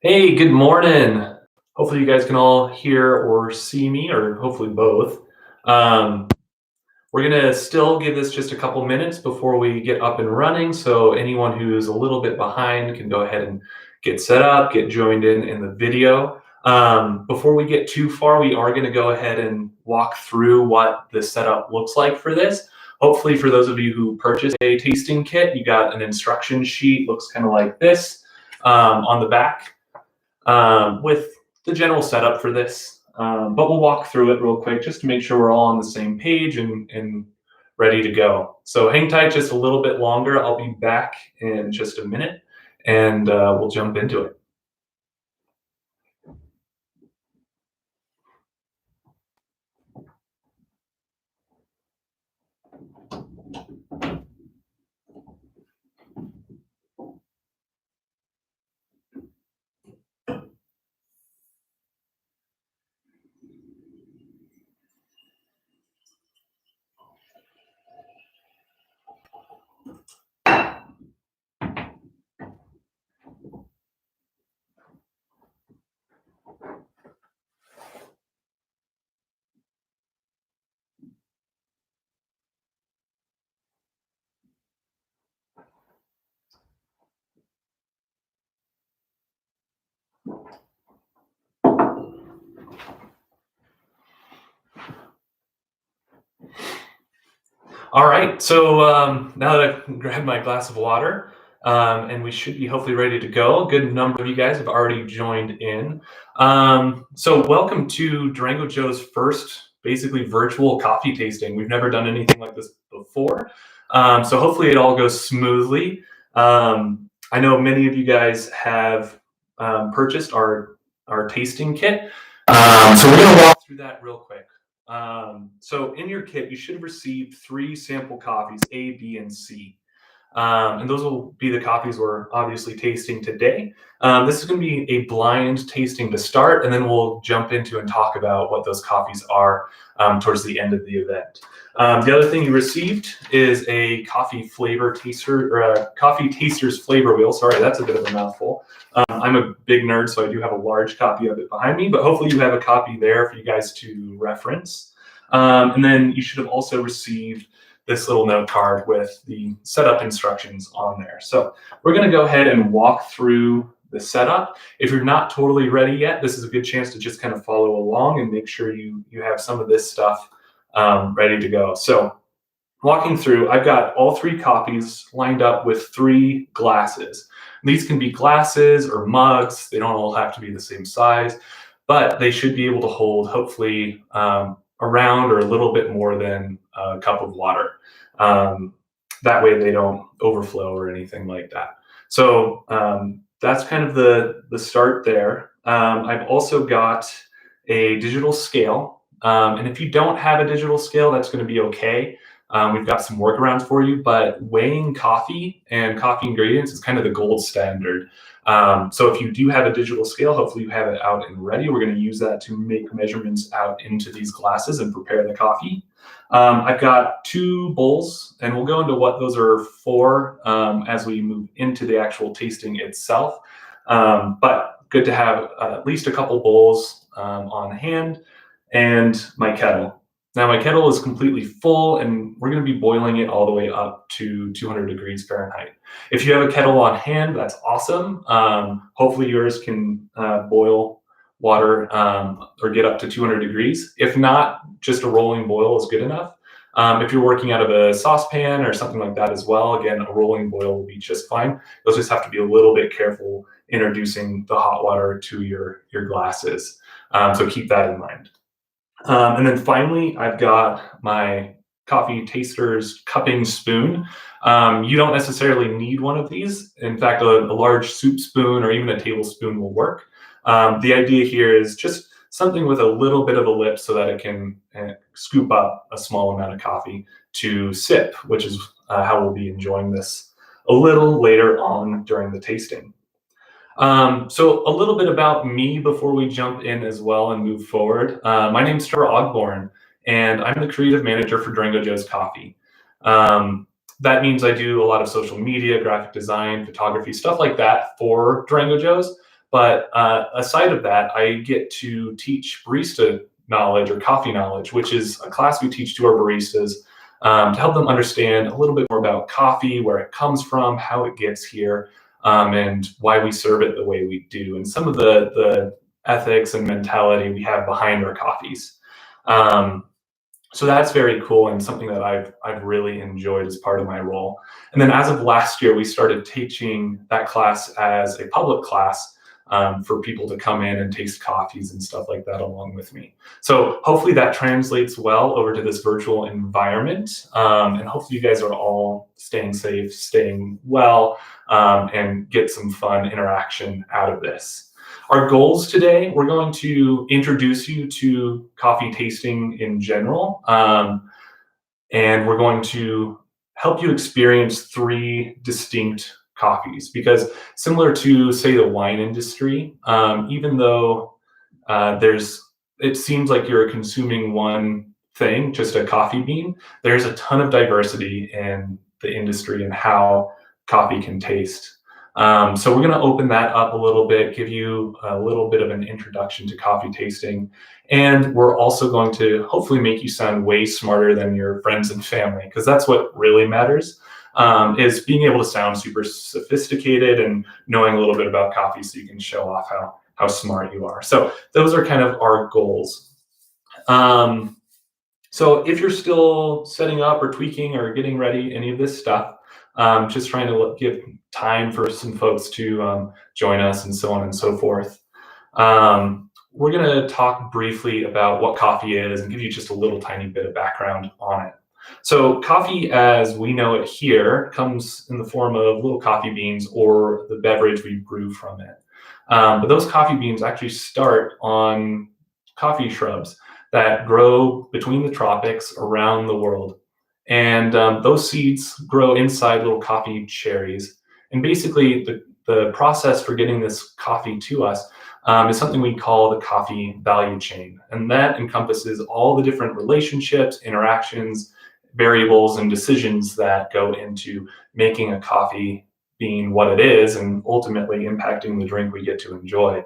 Hey, good morning. Hopefully you guys can all hear or see me, or hopefully both. Um, we're gonna still give this just a couple minutes before we get up and running, so anyone who's a little bit behind can go ahead and get set up, get joined in the video. Before we get too far, we are gonna go ahead and walk through what the setup looks like for this. Hopefully for those of you who purchased a tasting kit, you got an instruction sheet, looks kind of like this on the back with the general setup for this. But we'll walk through it real quick just to make sure we're all on the same page and ready to go. So hang tight just a little bit longer. I'll be back in just a minute and we'll jump into it. All right, so now that I've grabbed my glass of water, and we should be hopefully ready to go. A good number of you guys have already joined in. So welcome to Durango Joe's first basically virtual coffee tasting. We've never done anything like this before. So hopefully it all goes smoothly. I know many of you guys have purchased our tasting kit. So we're gonna walk through that real quick. So in your kit, you should have received 3 sample coffees, A, B, and C. And those will be the coffees we're obviously tasting today. This is going to be a blind tasting to start, and then we'll jump into and talk about what those coffees are towards the end of the event. The other thing you received is a coffee flavor taster, or a coffee taster's flavor wheel. Sorry, that's a bit of a mouthful. I'm a big nerd, so I do have a large copy of it behind me, but hopefully you have a copy there for you guys to reference. And then you should have also received this little note card with the setup instructions on there. So we're going to go ahead and walk through the setup. If you're not totally ready yet, this is a good chance to just kind of follow along and make sure you have some of this stuff ready to go. So walking through, I've got all 3 copies lined up with 3 glasses. These can be glasses or mugs. They don't all have to be the same size, but they should be able to hold hopefully around or a little bit more than a cup of water. That way they don't overflow or anything like that. So that's kind of the start there. I've also got a digital scale. And if you don't have a digital scale, that's going to be okay. We've got some workarounds for you, but weighing coffee and coffee ingredients is kind of the gold standard. So if you do have a digital scale, hopefully you have it out and ready. We're going to use that to make measurements out into these glasses and prepare the coffee. I've got 2 bowls, and we'll go into what those are for as we move into the actual tasting itself. But good to have at least a couple bowls on hand, and my kettle. Now my kettle is completely full, and we're going to be boiling it all the way up to 200 degrees Fahrenheit. If you have a kettle on hand, that's awesome. Hopefully yours can boil water or get up to 200 degrees. If not, just a rolling boil is good enough. If you're working out of a saucepan or something like that as well, again, a rolling boil will be just fine. You'll just have to be a little bit careful introducing the hot water to your glasses. So keep that in mind. And then finally, I've got my coffee taster's cupping spoon. You don't necessarily need one of these. In fact, a large soup spoon or even a tablespoon will work. The idea here is just something with a little bit of a lip so that it can scoop up a small amount of coffee to sip, which is how we'll be enjoying this a little later on during the tasting. So a little bit about me before we jump in as well and move forward. My name is Trevor Ogborn, and I'm the creative manager for Durango Joes Coffee. That means I do a lot of social media, graphic design, photography, stuff like that for Durango Joes. But aside of that, I get to teach barista knowledge or coffee knowledge, which is a class we teach to our baristas to help them understand a little bit more about coffee, where it comes from, how it gets here, and why we serve it the way we do, and some of the ethics and mentality we have behind our coffees. Um, so that's very cool and something that I've really enjoyed as part of my role. And then as of last year, we started teaching that class as a public class for people to come in and taste coffees and stuff like that along with me. So hopefully that translates well over to this virtual environment. And hopefully you guys are all staying safe, staying well, and get some fun interaction out of this. Our goals today, we're going to introduce you to coffee tasting in general, and we're going to help you experience 3 distinct coffees, because similar to, say, the wine industry, even though it seems like you're consuming one thing, just a coffee bean, there's a ton of diversity in the industry and how coffee can taste. So we're going to open that up a little bit, give you a little bit of an introduction to coffee tasting. And we're also going to hopefully make you sound way smarter than your friends and family, because that's what really matters, is being able to sound super sophisticated and knowing a little bit about coffee so you can show off how smart you are. So those are kind of our goals. So if you're still setting up or tweaking or getting ready, any of this stuff, just trying to give time for some folks to join us and so on and so forth. We're going to talk briefly about what coffee is and give you just a little tiny bit of background on it. So coffee, as we know it here, comes in the form of little coffee beans or the beverage we brew from it. But those coffee beans actually start on coffee shrubs that grow between the tropics around the world. And those seeds grow inside little coffee cherries. And basically, the process for getting this coffee to us is something we call the coffee value chain. And that encompasses all the different relationships, interactions, variables, and decisions that go into making a coffee bean what it is and ultimately impacting the drink we get to enjoy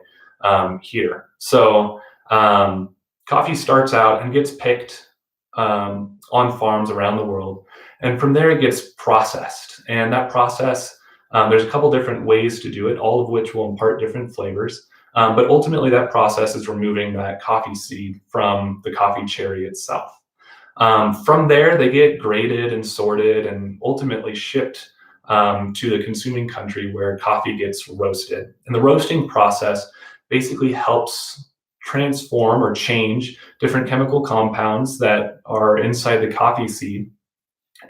here. So coffee starts out and gets picked on farms around the world. And from there, it gets processed. And that process, there's a couple different ways to do it, all of which will impart different flavors. But ultimately, that process is removing that coffee seed from the coffee cherry itself. From there, they get graded and sorted and ultimately shipped to the consuming country where coffee gets roasted. And the roasting process basically helps transform or change different chemical compounds that are inside the coffee seed,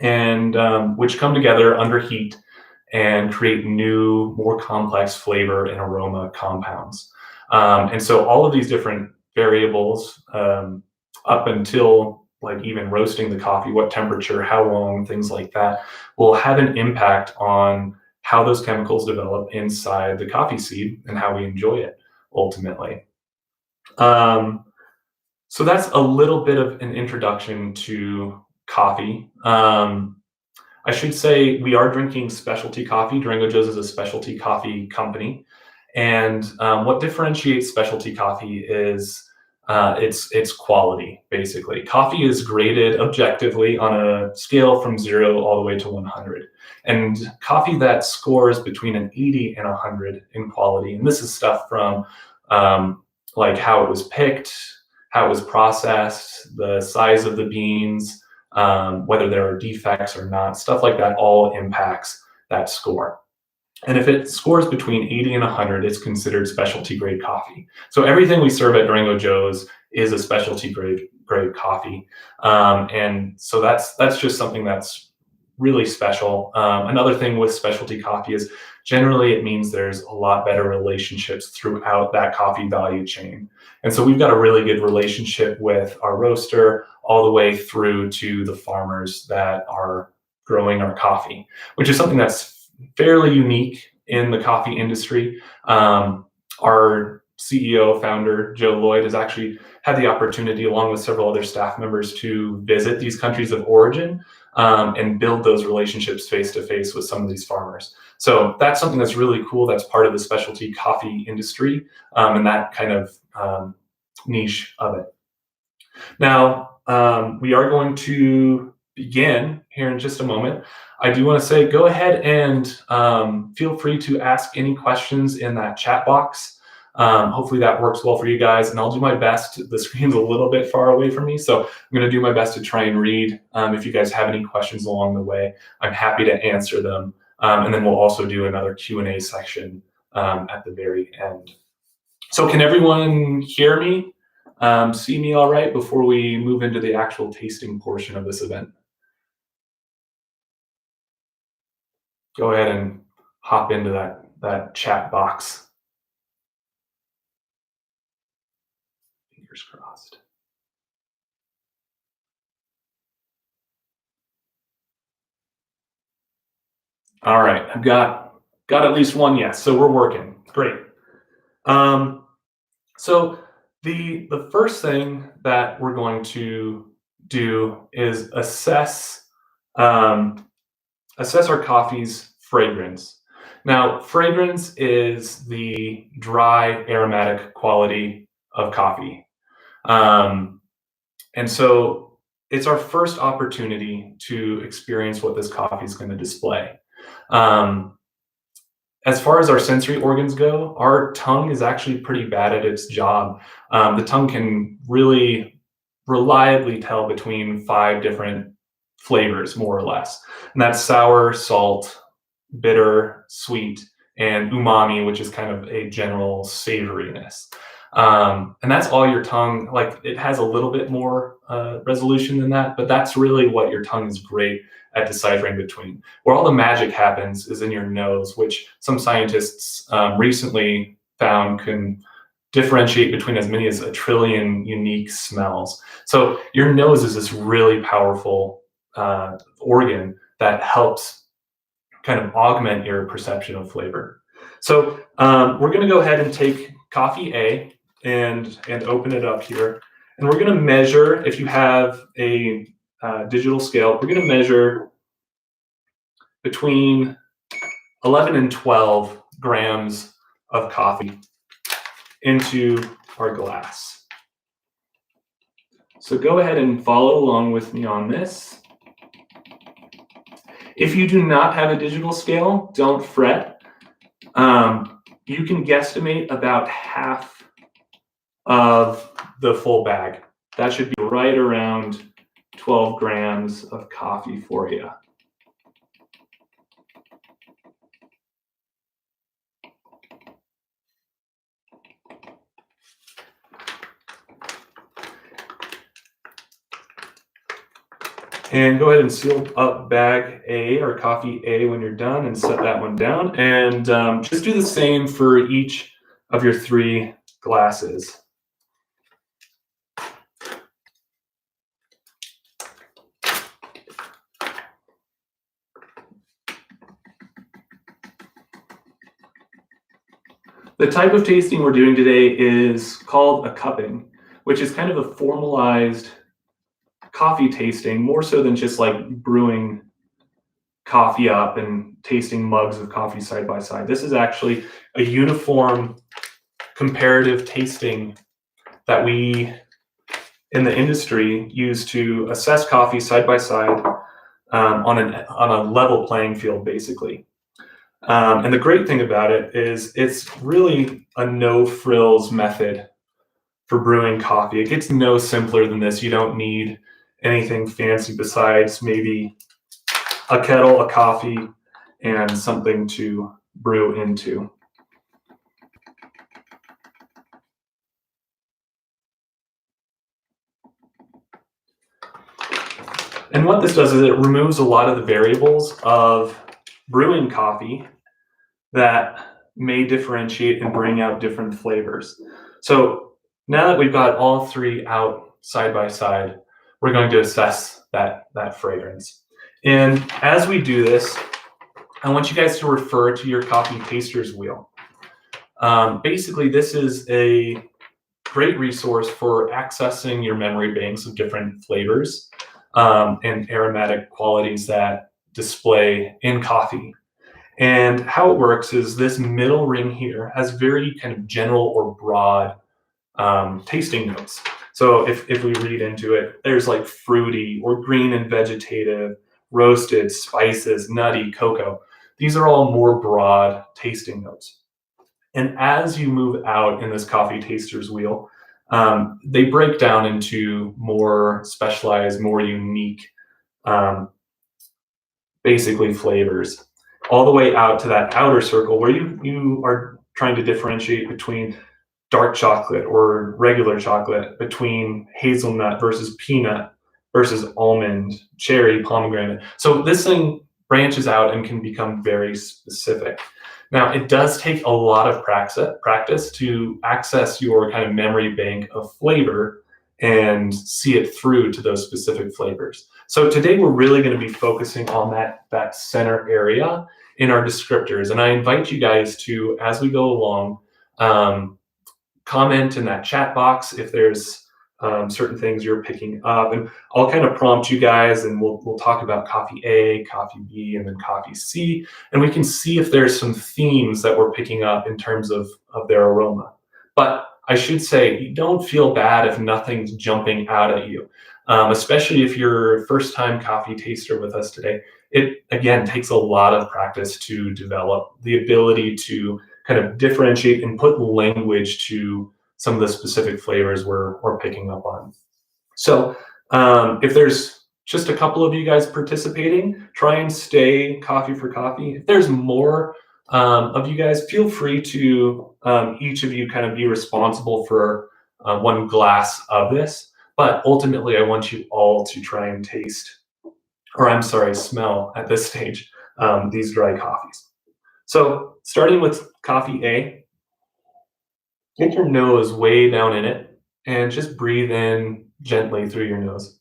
and which come together under heat and create new, more complex flavor and aroma compounds. And so all of these different variables up until like even roasting the coffee, what temperature, how long, things like that, will have an impact on how those chemicals develop inside the coffee seed and how we enjoy it ultimately. So that's a little bit of an introduction to coffee. I should say we are drinking specialty coffee. Durango Joes is a specialty coffee company. And what differentiates specialty coffee is its quality, basically. Coffee is graded objectively on a scale from 0 all the way to 100. And coffee that scores between an 80 and 100 in quality, and this is stuff from like how it was picked, how it was processed, the size of the beans, whether there are defects or not, stuff like that all impacts that score. And if it scores between 80 and 100, it's considered specialty grade coffee. So everything we serve at Durango Joes is a specialty grade coffee. And so that's just something that's really special. Another thing with specialty coffee is generally it means there's a lot better relationships throughout that coffee value chain. And so we've got a really good relationship with our roaster all the way through to the farmers that are growing our coffee, which is something that's fairly unique in the coffee industry. Our CEO, founder, Joe Lloyd, has actually had the opportunity, along with several other staff members, to visit these countries of origin and build those relationships face to face with some of these farmers. So that's something that's really cool. That's part of the specialty coffee industry, and that kind of niche of it. Now, we are going to begin here in just a moment. I do want to say, go ahead and feel free to ask any questions in that chat box. Hopefully that works well for you guys, and I'll do my best. The screen's a little bit far away from me, so I'm going to do my best to try and read. If you guys have any questions along the way, I'm happy to answer them. And then we'll also do another Q&A section at the very end. So can everyone hear me? See me all right before we move into the actual tasting portion of this event? Go ahead and hop into that chat box. Fingers crossed. All right, I've got at least one yes, so we're working. Great. So the first thing that we're going to do is assess our coffee's fragrance. Now, fragrance is the dry aromatic quality of coffee. And so it's our first opportunity to experience what this coffee is going to display. As far as our sensory organs go, our tongue is actually pretty bad at its job. The tongue can really reliably tell between 5 different flavors, more or less. And that's sour, salt, bitter, sweet, and umami, which is kind of a general savoriness. And that's all your tongue, like it has a little bit more resolution than that, but that's really what your tongue is great at deciphering between. Where all the magic happens is in your nose, which some scientists recently found can differentiate between as many as 1 trillion unique smells. So your nose is this really powerful organ that helps kind of augment your perception of flavor. So we're going to go ahead and take coffee A and open it up here. And we're going to measure, if you have a digital scale, we're going to measure between 11 and 12 grams of coffee into our glass. So go ahead and follow along with me on this. If you do not have a digital scale, don't fret. You can guesstimate about half of the full bag. That should be right around 12 grams of coffee for you. And go ahead and seal up bag A or coffee A when you're done and set that one down. And just do the same for each of your 3 glasses. The type of tasting we're doing today is called a cupping, which is kind of a formalized coffee tasting, more so than just like brewing coffee up and tasting mugs of coffee side by side. This is actually a uniform comparative tasting that we in the industry use to assess coffee side by side on a level playing field, basically. And the great thing about it is it's really a no frills method for brewing coffee. It gets no simpler than this. You don't need anything fancy besides maybe a kettle, a coffee, and something to brew into. And what this does is it removes a lot of the variables of brewing coffee that may differentiate and bring out different flavors. So now that we've got all 3 out side by side, we're going to assess that fragrance. And as we do this, I want you guys to refer to your coffee taster's wheel. Basically, this is a great resource for accessing your memory banks of different flavors. and aromatic qualities that display in coffee. And how it works is this middle ring here has very kind of general or broad tasting notes. So if we read into it, there's like fruity or green and vegetative, roasted, spices, nutty, cocoa. These are all more broad tasting notes. And as you move out in this coffee taster's wheel, they break down into more specialized, more unique, um, basically flavors, all the way out to that outer circle where you are trying to differentiate between dark chocolate or regular chocolate, between hazelnut versus peanut versus almond, cherry, pomegranate. So this thing branches out and can become very specific. Now, it does take a lot of practice to access your kind of memory bank of flavor and see it through to those specific flavors. So today we're really going to be focusing on that center area in our descriptors. And I invite you guys to, as we go along, comment in that chat box if there's certain things you're picking up, and I'll kind of prompt you guys, and we'll talk about coffee A, coffee B, and then coffee C, and we can see if there's some themes that we're picking up in terms of their aroma. But I should say, don't feel bad if nothing's jumping out at you, especially if you're a first-time coffee taster with us today. It, again, takes a lot of practice to develop the ability to kind of differentiate and put language to some of the specific flavors we're picking up on. So if there's just a couple of you guys participating, try and stay coffee for coffee. If there's more of you guys, feel free to each of you kind of be responsible for one glass of this. But ultimately, I want you all to try and taste, or I'm sorry, smell at this stage, these dry coffees. So starting with coffee A, get your nose way down in it and just breathe in gently through your nose.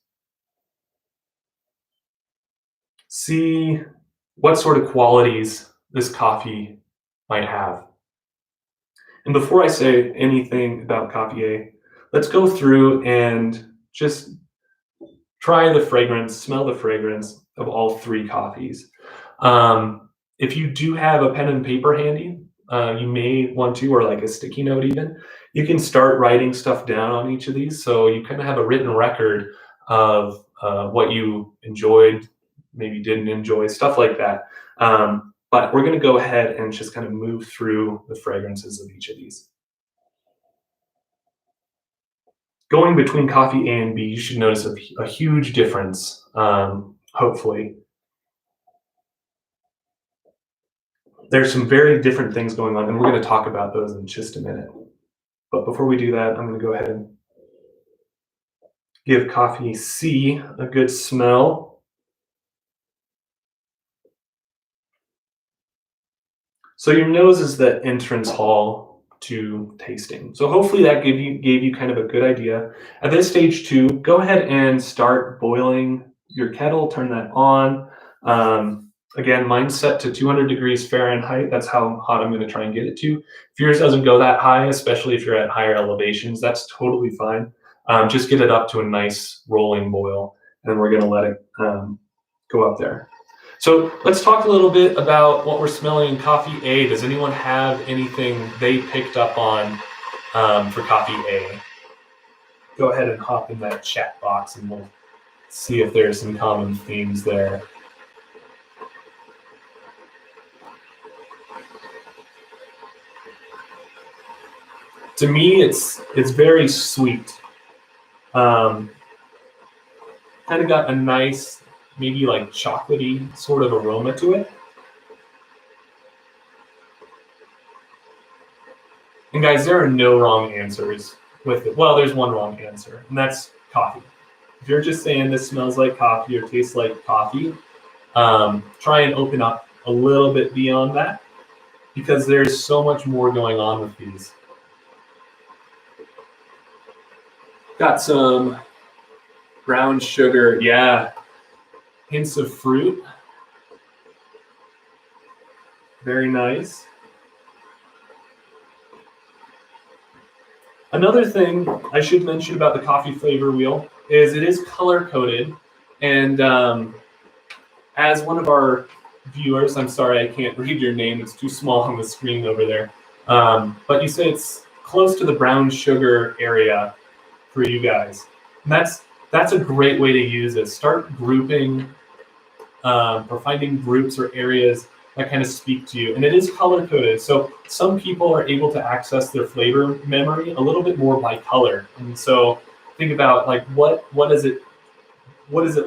See what sort of qualities this coffee might have. And before I say anything about coffee A, let's go through and just try the fragrance, smell the fragrance of all three coffees. If you do have a pen and paper handy, you may want to, or like a sticky note even, you can start writing stuff down on each of these. So you kind of have a written record of what you enjoyed, maybe didn't enjoy, stuff like that. But we're going to go ahead and just kind of move through the fragrances of each of these. Going between coffee A and B, you should notice a huge difference, hopefully. There's some very different things going on, and we're going to talk about those in just a minute. But before we do that, I'm going to go ahead and give coffee C a good smell. So your nose is the entrance hall to tasting. So hopefully that gave you kind of a good idea. At this stage too, go ahead and start boiling your kettle, turn that on. Again, mine's set to 200 degrees Fahrenheit. That's how hot I'm going to try and get it to. If yours doesn't go that high, especially if you're at higher elevations, that's totally fine. Just get it up to a nice rolling boil, and we're going to let it go up there. So let's talk a little bit about what we're smelling in coffee A. Does anyone have anything they picked up on for coffee A? Go ahead and hop in that chat box, and we'll see if there's some common themes there. To me, it's very sweet. Kind of got a nice, maybe like chocolatey sort of aroma to it. And guys, there are no wrong answers with it. Well, there's one wrong answer, and that's coffee. If you're just saying this smells like coffee or tastes like coffee, try and open up a little bit beyond that, because there's so much more going on with these. Got some brown sugar, yeah. Hints of fruit. Very nice. Another thing I should mention about the coffee flavor wheel is it is color coded, And as one of our viewers, I'm sorry I can't read your name, it's too small on the screen over there. But you say it's close to the brown sugar area for you guys. And that's a great way to use it. Start grouping or finding groups or areas that kind of speak to you. And it is color coded. So some people are able to access their flavor memory a little bit more by color. And so think about like what is it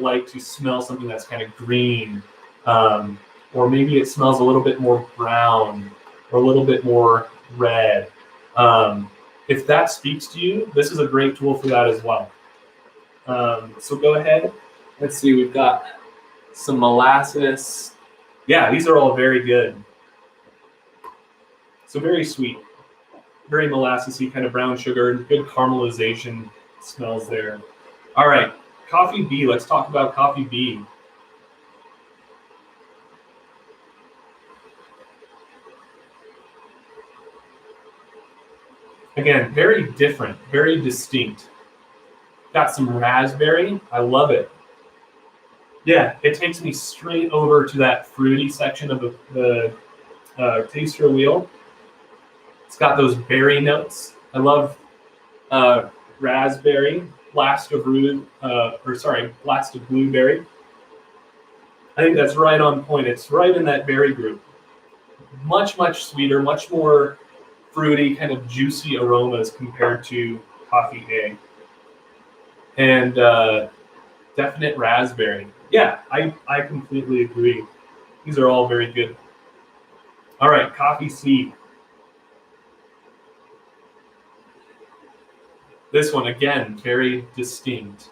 like to smell something that's kind of green, or maybe it smells a little bit more brown or a little bit more red. If that speaks to you, this is a great tool for that as well. So go ahead. Let's see, we've got some molasses. Yeah, these are all very good. So very sweet, very molassesy, kind of brown sugar, good caramelization smells there. All right, coffee B. Let's talk about coffee B. Again, very different, very distinct. Got some raspberry. I love it. Yeah, it takes me straight over to that fruity section of the taster wheel. It's got those berry notes. I love raspberry, blast of blueberry. I think that's right on point. It's right in that berry group. Much, much sweeter, much more fruity, kind of juicy aromas compared to coffee A. And definite raspberry. Yeah, I completely agree. These are all very good. All right, coffee C. This one, again, very distinct.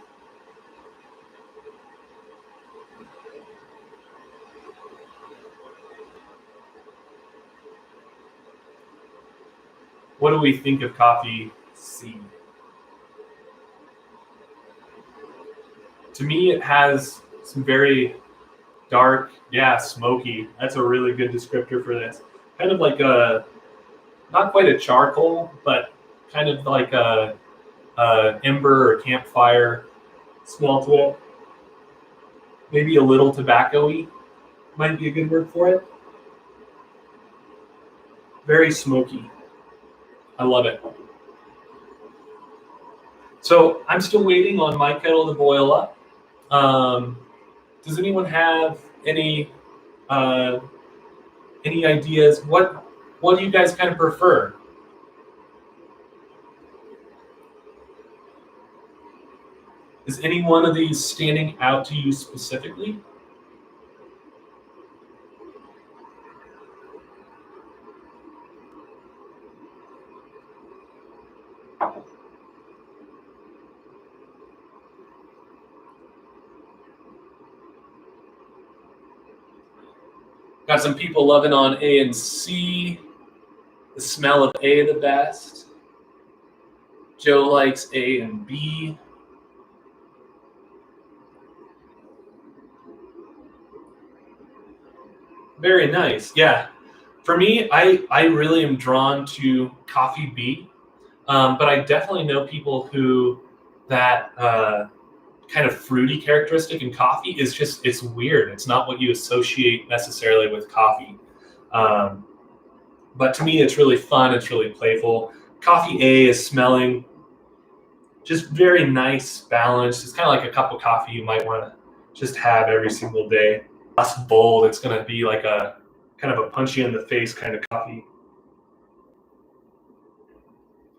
What do we think of coffee C? To me, it has some very dark, smoky. That's a really good descriptor for this. Kind of like not quite a charcoal, but kind of like a ember or campfire smell to it. Maybe a little tobacco-y might be a good word for it. Very smoky. I love it. So I'm still waiting on my kettle to boil up. Does anyone have any ideas? What do you guys kind of prefer? Is any one of these standing out to you specifically? Got some people loving on A and C. The smell of A the best. Joe likes A and B. Very nice. Yeah. For me, I really am drawn to coffee B, but I definitely know people who that kind of fruity characteristic in coffee is just, it's weird. It's not what you associate necessarily with coffee. But to me, it's really fun. It's really playful. Coffee A is smelling just very nice, balanced. It's kind of like a cup of coffee you might want to just have every single day. Less bold. It's going to be like a kind of a punchy in the face kind of coffee.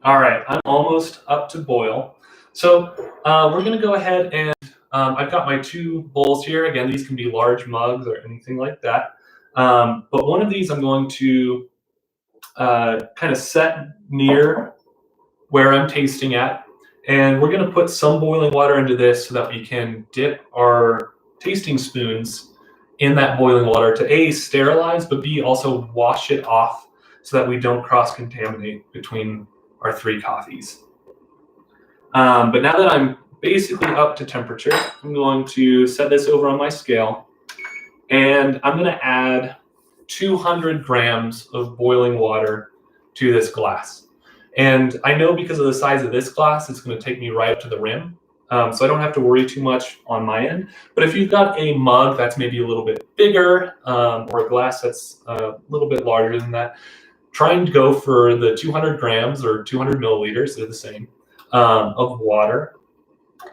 All right, I'm almost up to boil. So we're going to go ahead and I've got my two bowls here. Again, these can be large mugs or anything like that. But one of these I'm going to kind of set near where I'm tasting at. And we're going to put some boiling water into this so that we can dip our tasting spoons in that boiling water to A, sterilize, but B, also wash it off so that we don't cross-contaminate between our three coffees. But now that I'm basically up to temperature, I'm going to set this over on my scale, and I'm going to add 200 grams of boiling water to this glass. And I know because of the size of this glass, it's going to take me right up to the rim. So I don't have to worry too much on my end. But if you've got a mug that's maybe a little bit bigger, or a glass that's a little bit larger than that, try and go for the 200 grams or 200 milliliters, they're the same, of water.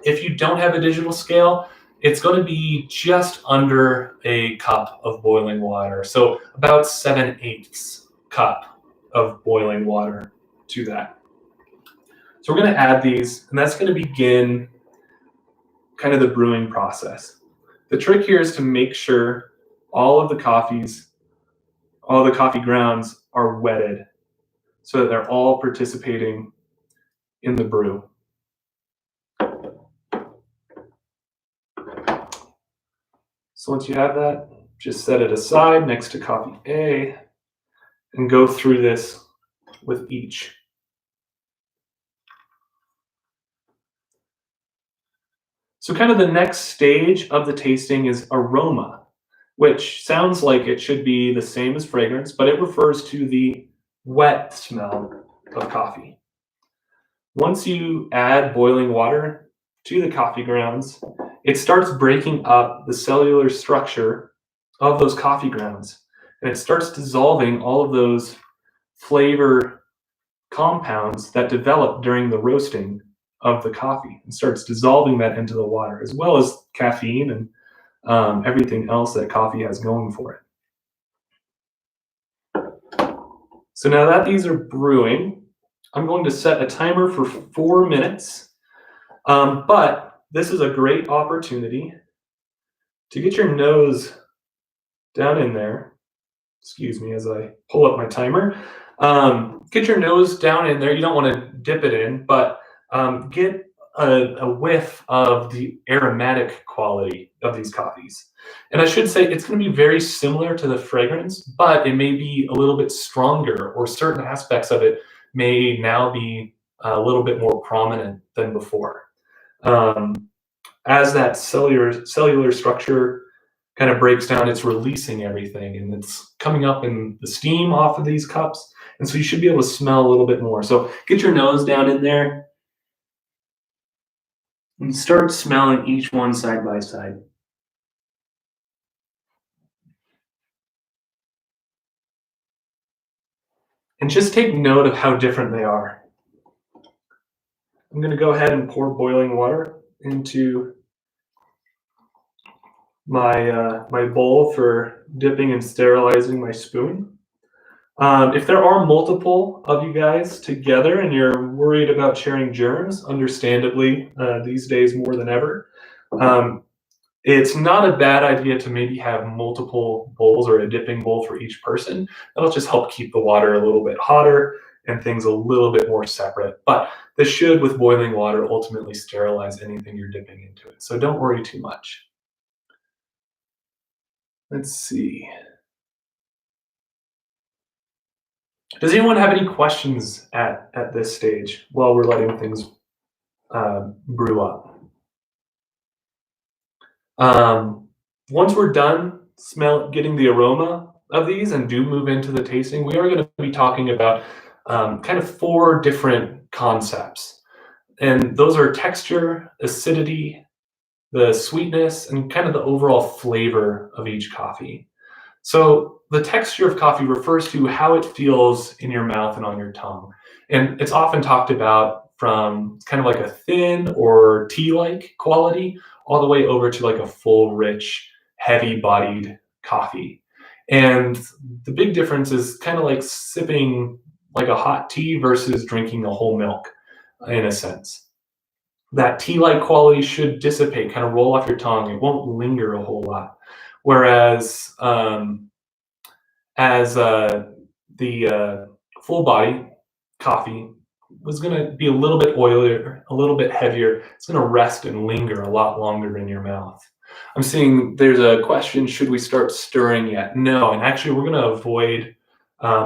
If you don't have a digital scale, it's going to be just under a cup of boiling water. So about 7/8 cup of boiling water to that. So we're going to add these, and that's going to begin kind of the brewing process. The trick here is to make sure all of the coffees, all the coffee grounds are wetted so that they're all participating in the brew. So once you have that, just set it aside next to coffee A and go through this with each. So kind of the next stage of the tasting is aroma, which sounds like it should be the same as fragrance, but it refers to the wet smell of coffee. Once you add boiling water to the coffee grounds, it starts breaking up the cellular structure of those coffee grounds, and it starts dissolving all of those flavor compounds that develop during the roasting of the coffee, and starts dissolving that into the water, as well as caffeine and everything else that coffee has going for it. So now that these are brewing, I'm going to set a timer for 4 minutes. But this is a great opportunity to get your nose down in there. Excuse me as I pull up my timer. Get your nose down in there. You don't want to dip it in, but get a whiff of the aromatic quality of these coffees. And I should say it's going to be very similar to the fragrance, but it may be a little bit stronger, or certain aspects of it may now be a little bit more prominent than before. As that cellular structure kind of breaks down, it's releasing everything, and it's coming up in the steam off of these cups. And so you should be able to smell a little bit more. So get your nose down in there and start smelling each one side by side. And just take note of how different they are. I'm going to go ahead and pour boiling water into my bowl for dipping and sterilizing my spoon. If there are multiple of you guys together and you're worried about sharing germs, understandably, these days more than ever, it's not a bad idea to maybe have multiple bowls or a dipping bowl for each person. That'll just help keep the water a little bit hotter and things a little bit more separate. But this should, with boiling water, ultimately sterilize anything you're dipping into it. So don't worry too much. Let's see. Does anyone have any questions at this stage while we're letting things brew up? Once we're done getting the aroma of these and do move into the tasting, we are going to be talking about kind of 4 different concepts. And those are texture, acidity, the sweetness, and kind of the overall flavor of each coffee. So the texture of coffee refers to how it feels in your mouth and on your tongue. And it's often talked about from kind of like a thin or tea-like quality all the way over to like a full, rich, heavy-bodied coffee. And the big difference is kind of like sipping like a hot tea versus drinking a whole milk, in a sense. That tea-like quality should dissipate, kind of roll off your tongue. It won't linger a whole lot. Whereas the full body coffee was going to be a little bit oilier, a little bit heavier. It's going to rest and linger a lot longer in your mouth. I'm seeing there's a question, should we start stirring yet? No, and actually we're going to avoid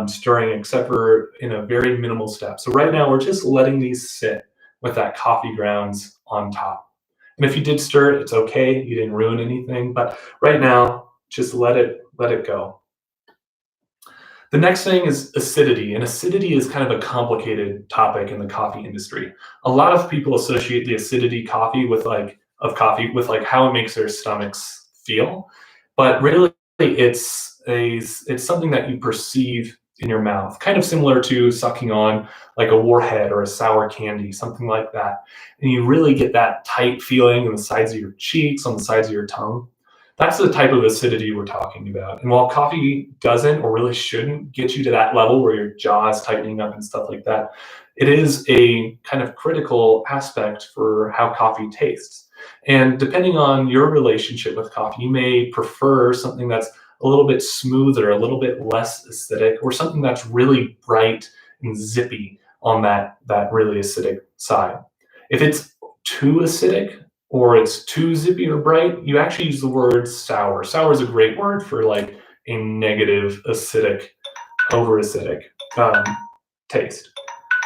stirring except for in a very minimal step. So right now we're just letting these sit with that coffee grounds on top. And if you did stir it, it's okay. You didn't ruin anything. But right now, just let it go. The next thing is acidity, and acidity is kind of a complicated topic in the coffee industry. A lot of people associate the acidity coffee with like how it makes their stomachs feel, but really it's something that you perceive in your mouth, kind of similar to sucking on like a warhead or a sour candy, something like that. And you really get that tight feeling on the sides of your cheeks, on the sides of your tongue. That's the type of acidity we're talking about. And while coffee doesn't or really shouldn't get you to that level where your jaw is tightening up and stuff like that, it is a kind of critical aspect for how coffee tastes. And depending on your relationship with coffee, you may prefer something that's a little bit smoother, a little bit less acidic, or something that's really bright and zippy on that really acidic side. If it's too acidic, or it's too zippy or bright, you actually use the word sour. Sour is a great word for like a negative, acidic, over acidic um, taste.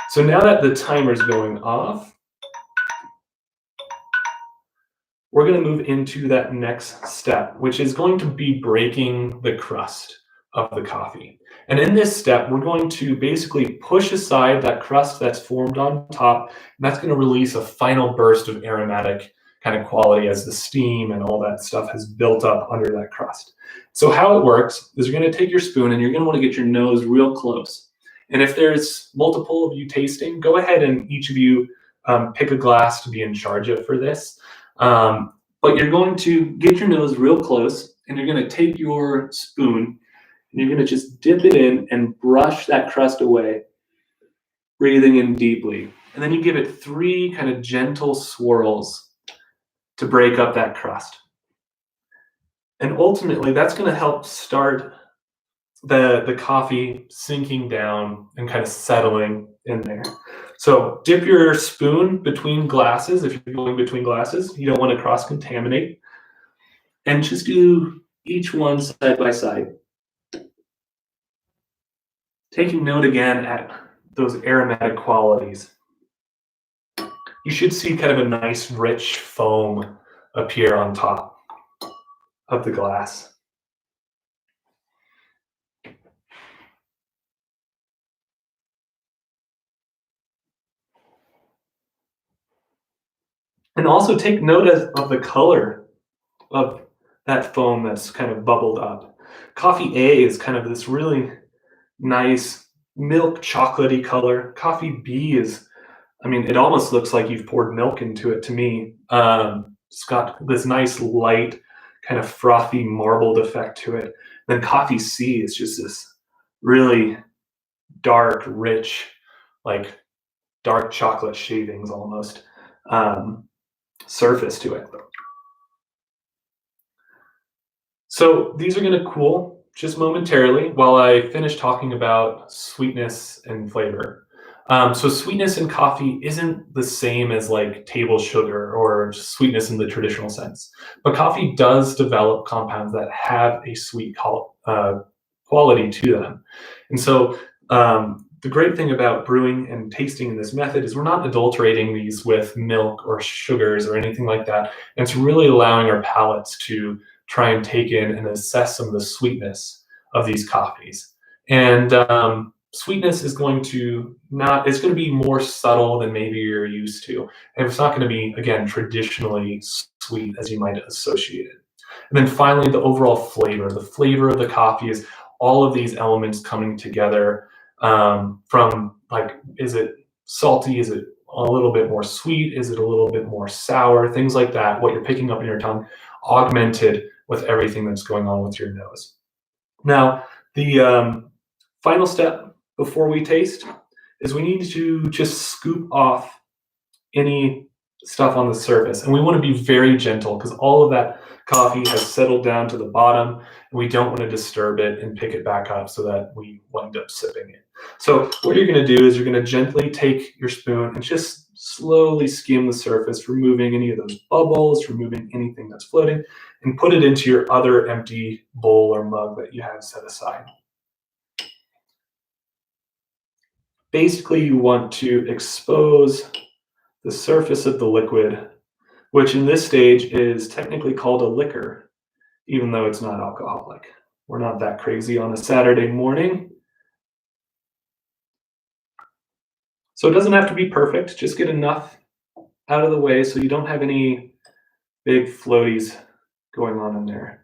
So now that the timer's going off, we're going to move into that next step, which is going to be breaking the crust of the coffee. And in this step, we're going to basically push aside that crust that's formed on top, and that's going to release a final burst of aromatic kind of quality as the steam and all that stuff has built up under that crust. So how it works is you're going to take your spoon and you're going to want to get your nose real close. And if there's multiple of you tasting, go ahead and each of you pick a glass to be in charge of for this. But you're going to get your nose real close and you're going to take your spoon and you're going to just dip it in and brush that crust away, breathing in deeply. And then you give it 3 kind of gentle swirls to break up that crust. And ultimately, that's going to help start the coffee sinking down and kind of settling in there. So dip your spoon between glasses. If you're going between glasses, you don't want to cross-contaminate. And just do each one side by side. Taking note again at those aromatic qualities. You should see kind of a nice rich foam appear on top of the glass. And also take note of the color of that foam that's kind of bubbled up. Coffee A is kind of this really nice milk chocolatey color. Coffee B is, I mean, it almost looks like you've poured milk into it to me. It's got this nice light, kind of frothy marbled effect to it. Then coffee C is just this really dark, rich, like dark chocolate shavings almost surface to it. So these are going to cool just momentarily while I finish talking about sweetness and flavor. So sweetness in coffee isn't the same as like table sugar or sweetness in the traditional sense, but coffee does develop compounds that have a sweet quality to them. And so the great thing about brewing and tasting in this method is we're not adulterating these with milk or sugars or anything like that. And it's really allowing our palates to try and take in and assess some of the sweetness of these coffees. And sweetness is going to it's going to be more subtle than maybe you're used to. And it's not going to be, again, traditionally sweet as you might associate it. And then finally, the overall flavor. The flavor of the coffee is all of these elements coming together from like, is it salty? Is it a little bit more sweet? Is it a little bit more sour? Things like that, what you're picking up in your tongue, augmented with everything that's going on with your nose. Now, the final step before we taste is we need to just scoop off any stuff on the surface. And we want to be very gentle because all of that coffee has settled down to the bottom and we don't want to disturb it and pick it back up so that we wind up sipping it. So what you're going to do is you're going to gently take your spoon and just slowly skim the surface, removing any of those bubbles, removing anything that's floating, and put it into your other empty bowl or mug that you have set aside. Basically, you want to expose the surface of the liquid, which in this stage is technically called a liquor, even though it's not alcoholic. We're not that crazy on a Saturday morning. So it doesn't have to be perfect, just get enough out of the way so you don't have any big floaties going on in there.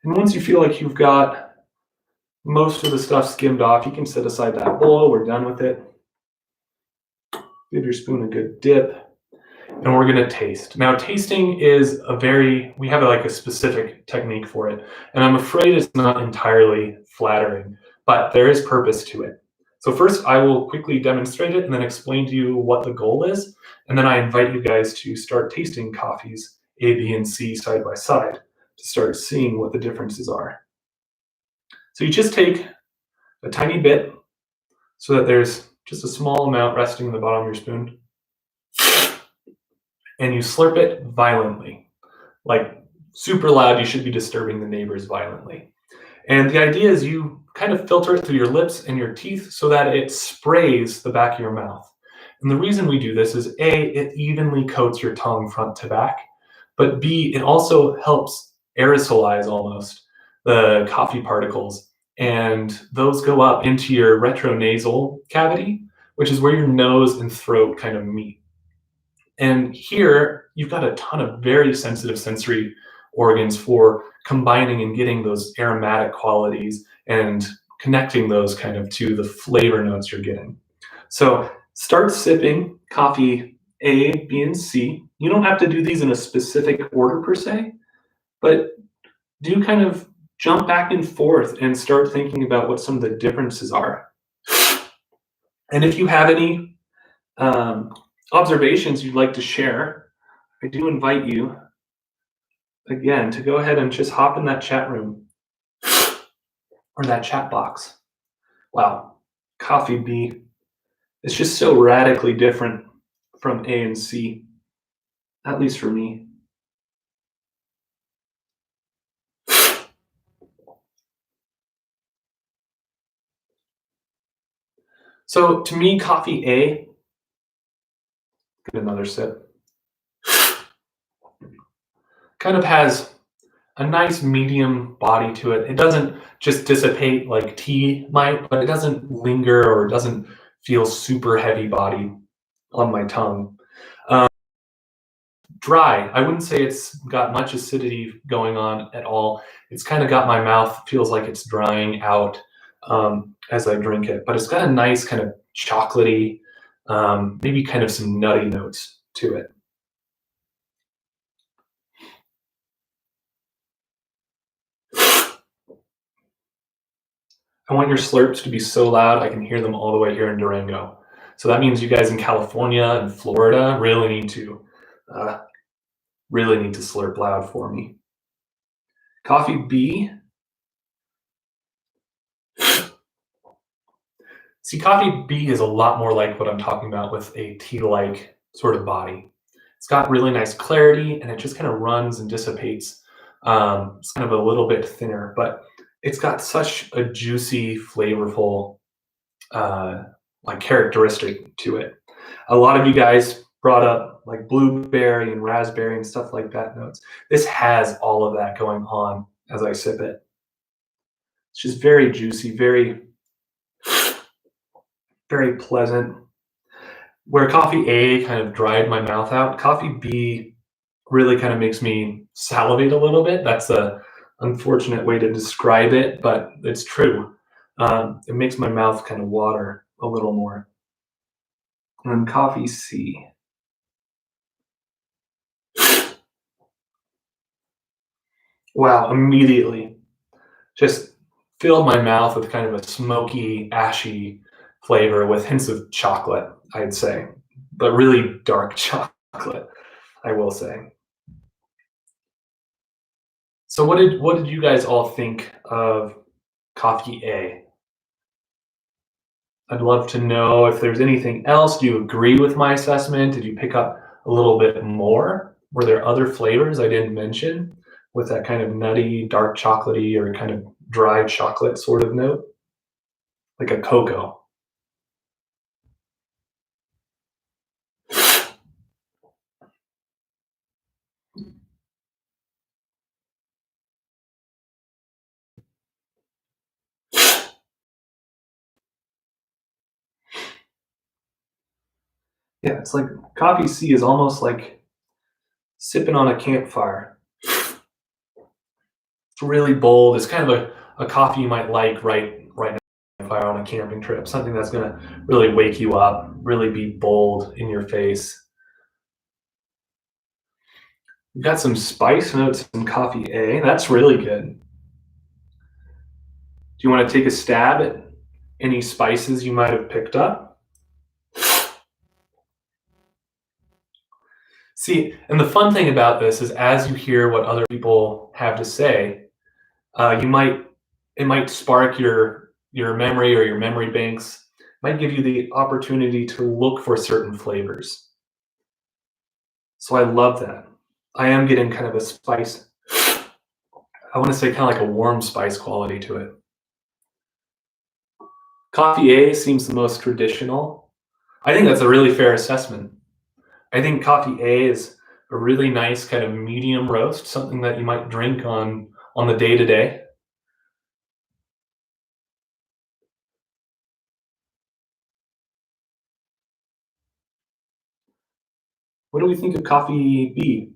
And once you feel like you've got most of the stuff skimmed off, you can set aside that bowl. We're done with it. Give your spoon a good dip. And we're going to taste. Now, tasting is we have like a specific technique for it. And I'm afraid it's not entirely flattering, but there is purpose to it. So first, I will quickly demonstrate it and then explain to you what the goal is. And then I invite you guys to start tasting coffees A, B, and C side by side to start seeing what the differences are. So you just take a tiny bit so that there's just a small amount resting in the bottom of your spoon, and you slurp it violently, like super loud. You should be disturbing the neighbors violently. And the idea is you kind of filter it through your lips and your teeth so that it sprays the back of your mouth. And the reason we do this is A, it evenly coats your tongue front to back, but B, it also helps aerosolize almost the coffee particles, and those go up into your retronasal cavity, which is where your nose and throat kind of meet. And here you've got a ton of very sensitive sensory organs for combining and getting those aromatic qualities and connecting those kind of to the flavor notes you're getting. So start sipping coffee A, B, and C. You don't have to do these in a specific order per se, but do kind of jump back and forth and start thinking about what some of the differences are. And if you have any observations you'd like to share, I do invite you again to go ahead and just hop in that chat room or that chat box. Wow, coffee B is just so radically different from A and C, at least for me. So to me, coffee A, get another sip, kind of has a nice medium body to it. It doesn't just dissipate like tea might, but it doesn't linger or doesn't feel super heavy body on my tongue. Dry. I wouldn't say it's got much acidity going on at all. It's kind of got my mouth feels like it's drying out as I drink it, but it's got a nice kind of chocolatey, maybe kind of some nutty notes to it. I want your slurps to be so loud I can hear them all the way here in Durango. So that means you guys in California and Florida really need to slurp loud for me. Coffee B. See, coffee B is a lot more like what I'm talking about with a tea-like sort of body. It's got really nice clarity and it just kind of runs and dissipates. It's kind of a little bit thinner, but it's got such a juicy, flavorful like characteristic to it. A lot of you guys brought up like blueberry and raspberry and stuff like that notes. This has all of that going on as I sip it. It's just very juicy, very, very pleasant. Where coffee A kind of dried my mouth out, coffee B really kind of makes me salivate a little bit. That's a unfortunate way to describe it, but it's true. It makes my mouth kind of water a little more. And then coffee C. Wow, immediately just filled my mouth with kind of a smoky, ashy flavor with hints of chocolate, I'd say, but really dark chocolate, I will say. So what did you guys all think of coffee A? I'd love to know if there's anything else. Do you agree with my assessment? Did you pick up a little bit more? Were there other flavors I didn't mention with that kind of nutty, dark chocolatey, or kind of dry chocolate sort of note, like a cocoa? Yeah, it's like coffee C is almost like sipping on a campfire. It's really bold. It's kind of a coffee you might like right now fire on a camping trip. Something that's gonna really wake you up, really be bold in your face. You've got some spice notes in coffee A. That's really good. Do you want to take a stab at any spices you might have picked up? See, and the fun thing about this is as you hear what other people have to say, you might it might spark your memory or your memory banks. Might give you the opportunity to look for certain flavors. So I love that. I am getting kind of a spice. I want to say kind of like a warm spice quality to it. Coffee A seems the most traditional. I think that's a really fair assessment. I think coffee A is a really nice kind of medium roast, something that you might drink on the day to day. What do we think of coffee B?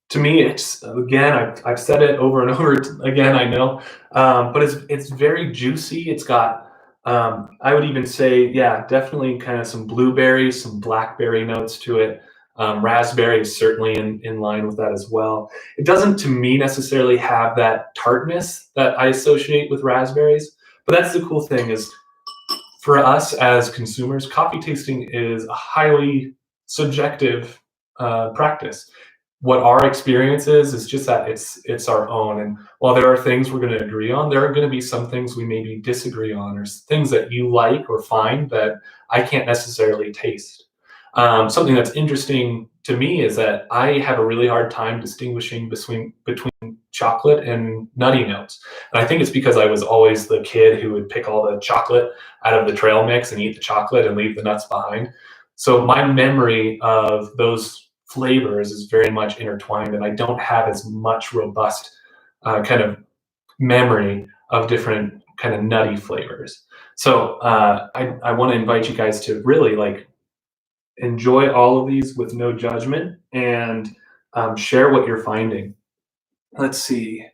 To me, it's again, I've said it over and over again. I know, but it's very juicy. It's got, I would even say, yeah, definitely kind of some blueberries, some blackberry notes to it. Raspberry is certainly in line with that as well. It doesn't, to me, necessarily have that tartness that I associate with raspberries. But that's the cool thing is for us as consumers, coffee tasting is a highly subjective practice. What our experience is just that it's our own. And while there are things we're going to agree on, there are going to be some things we maybe disagree on, or things that you like or find that I can't necessarily taste. Something that's interesting to me is that I have a really hard time distinguishing between chocolate and nutty notes. And I think it's because I was always the kid who would pick all the chocolate out of the trail mix and eat the chocolate and leave the nuts behind. So my memory of those flavors is very much intertwined, and I don't have as much robust kind of memory of different kind of nutty flavors. So I want to invite you guys to really like enjoy all of these with no judgment and share what you're finding. Let's see.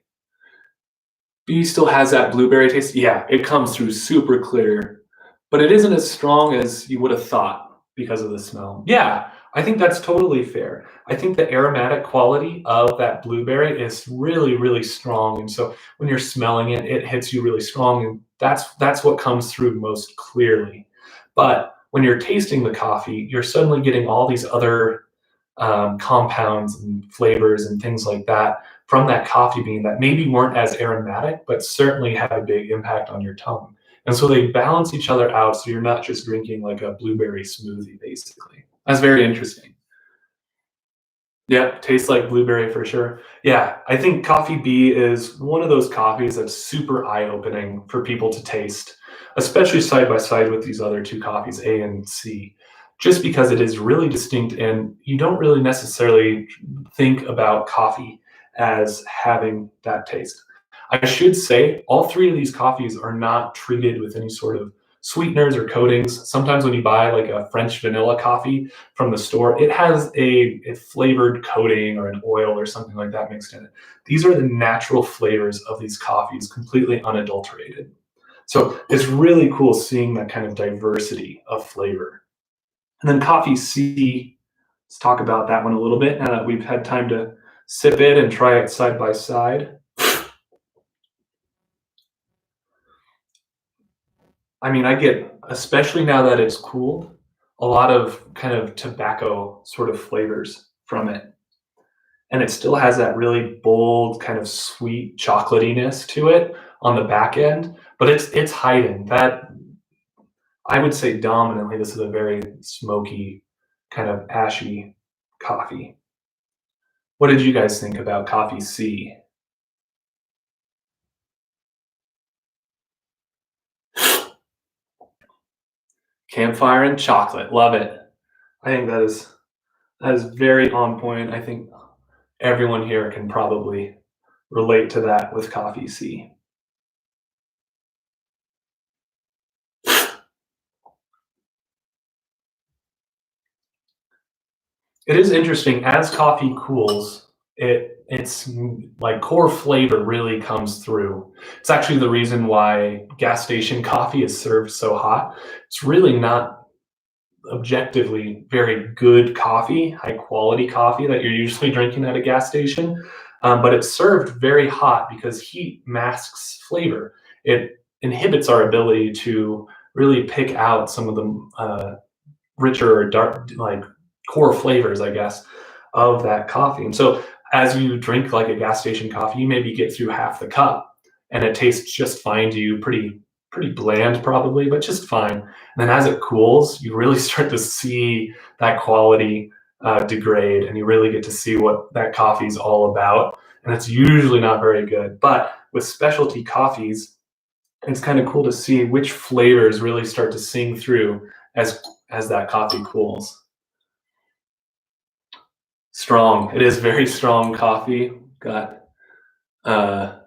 B still has that blueberry taste. Yeah, it comes through super clear, but it isn't as strong as you would have thought because of the smell. Yeah, I think that's totally fair. I think the aromatic quality of that blueberry is really, really strong. And so when you're smelling it, it hits you really strong. And that's what comes through most clearly. But when you're tasting the coffee, you're suddenly getting all these other compounds and flavors and things like that from that coffee bean that maybe weren't as aromatic, but certainly had a big impact on your tongue. And so they balance each other out. So you're not just drinking like a blueberry smoothie, basically. That's very interesting. Yeah, tastes like blueberry for sure. Yeah, I think coffee B is one of those coffees that's super eye-opening for people to taste, especially side by side with these other two coffees, A and C, just because it is really distinct and you don't really necessarily think about coffee as having that taste. I should say all three of these coffees are not treated with any sort of sweeteners or coatings. Sometimes when you buy like a French vanilla coffee from the store, it has a flavored coating or an oil or something like that mixed in it. These are the natural flavors of these coffees, completely unadulterated. So it's really cool seeing that kind of diversity of flavor. And then coffee C, let's talk about that one a little bit now that we've had time to sip it and try it side by side. I mean, I get, especially now that it's cooled, a lot of kind of tobacco sort of flavors from it. And it still has that really bold, kind of sweet chocolatiness to it on the back end, but it's hiding. That I would say dominantly this is a very smoky, kind of ashy coffee. What did you guys think about coffee C? Campfire and chocolate, love it. I think that is very on point. I think everyone here can probably relate to that with coffee C. It is interesting as coffee cools, it's like core flavor really comes through. It's actually the reason why gas station coffee is served so hot. It's really not objectively very good coffee, high quality coffee that you're usually drinking at a gas station. But it's served very hot because heat masks flavor. It inhibits our ability to really pick out some of the richer or dark, like core flavors, I guess, of that coffee. And so as you drink like a gas station coffee, you maybe get through half the cup and it tastes just fine to you, pretty bland probably, but just fine. And then as it cools, you really start to see that quality degrade, and you really get to see what that coffee is all about. And it's usually not very good. But with specialty coffees, it's kind of cool to see which flavors really start to sing through as that coffee cools. Strong. It is very strong coffee. Got uh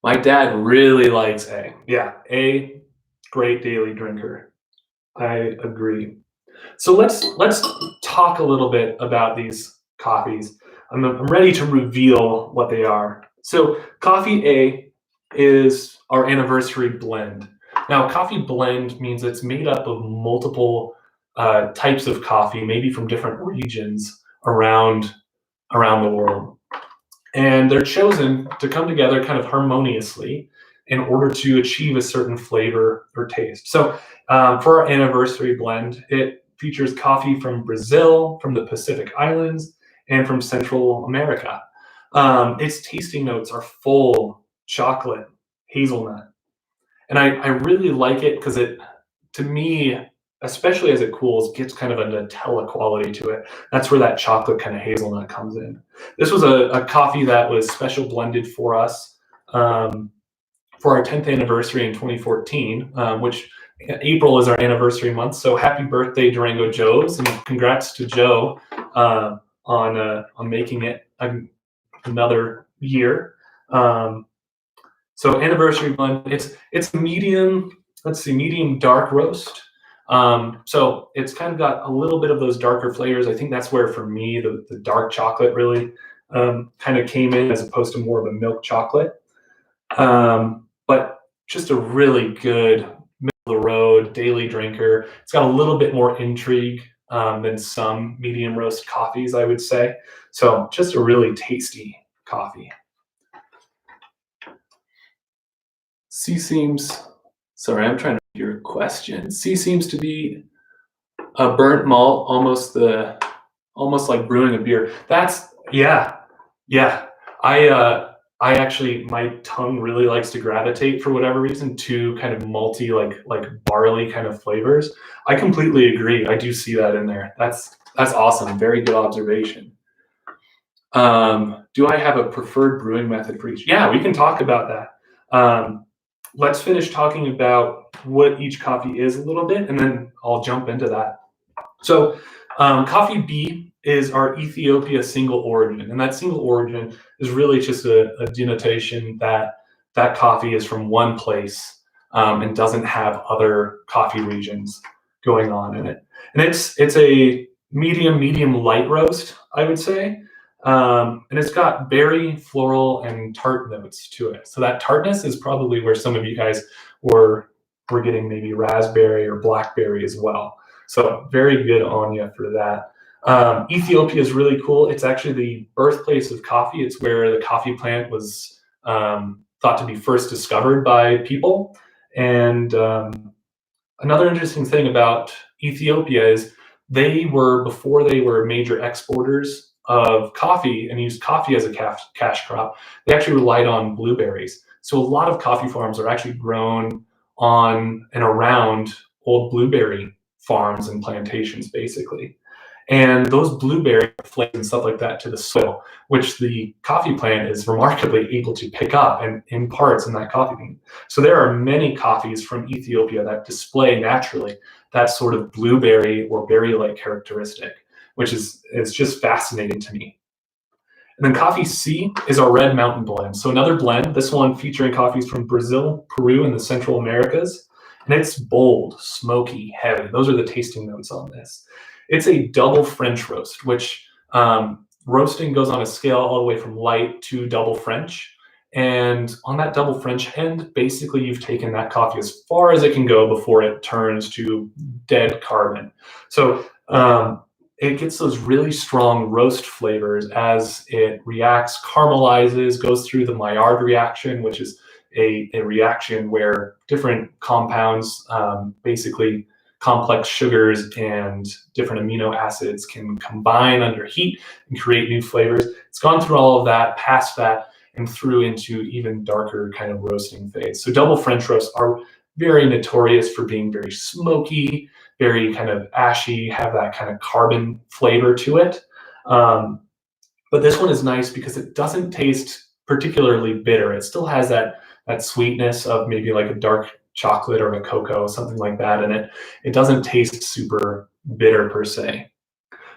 my dad really likes A. Yeah, A, great daily drinker. I agree. So let's talk a little bit about these coffees. I'm ready to reveal what they are. So coffee A is our anniversary blend. Now, coffee blend means it's made up of multiple types of coffee, maybe from different regions around the world, and they're chosen to come together kind of harmoniously in order to achieve a certain flavor or taste. So for our anniversary blend, it features coffee from Brazil, from the Pacific Islands, and from Central America. Its tasting notes are full chocolate, hazelnut, and I really like it because it, to me, especially as it cools, gets kind of a Nutella quality to it. That's where that chocolate kind of hazelnut comes in. This was a coffee that was special blended for us um, for our 10th anniversary in 2014, which April is our anniversary month. So happy birthday, Durango Joes, and congrats to Joe on making it another year. So anniversary blend, it's medium. Let's see, medium dark roast. So it's kind of got a little bit of those darker flavors. I think that's where, for me, the dark chocolate really kind of came in as opposed to more of a milk chocolate. But just a really good middle of the road daily drinker. It's got a little bit more intrigue than some medium roast coffees, I would say. So just a really tasty coffee. C seems, sorry, I'm trying to read your question. C seems to be a burnt malt, almost like brewing a beer. That's, yeah, yeah. I actually, my tongue really likes to gravitate for whatever reason to kind of malty, like barley kind of flavors. I completely agree. I do see that in there. That's awesome. Very good observation. Do I have a preferred brewing method for each? Yeah, we can talk about that. Let's finish talking about what each coffee is a little bit, and then I'll jump into that. So coffee B is our Ethiopia single origin, and that single origin is really just a denotation that that coffee is from one place and doesn't have other coffee regions going on in it. And it's a medium light roast, I would say. And it's got berry, floral, and tart notes to it. So that tartness is probably where some of you guys were getting maybe raspberry or blackberry as well. So very good on you for that. Ethiopia is really cool. It's actually the birthplace of coffee. It's where the coffee plant was thought to be first discovered by people. And another interesting thing about Ethiopia is before they were major exporters of coffee and used coffee as a cash crop, they actually relied on blueberries. So a lot of coffee farms are actually grown on and around old blueberry farms and plantations, basically. And those blueberry flakes and stuff like that to the soil, which the coffee plant is remarkably able to pick up and imparts in that coffee bean. So there are many coffees from Ethiopia that display naturally that sort of blueberry or berry-like characteristic, which is just fascinating to me. And then coffee C is our Red Mountain blend. So another blend, this one featuring coffees from Brazil, Peru, and the Central Americas. And it's bold, smoky, heavy. Those are the tasting notes on this. It's a double French roast, which roasting goes on a scale all the way from light to double French. And on that double French end, basically you've taken that coffee as far as it can go before it turns to dead carbon. So it gets those really strong roast flavors as it reacts, caramelizes, goes through the Maillard reaction, which is a reaction where different compounds, basically complex sugars and different amino acids, can combine under heat and create new flavors. It's gone through all of that, past that, and through into even darker kind of roasting phase. So double French roasts are very notorious for being very smoky, very kind of ashy, have that kind of carbon flavor to it. But this one is nice because it doesn't taste particularly bitter. It still has that sweetness of maybe like a dark chocolate or a cocoa, something like that in it. It doesn't taste super bitter per se.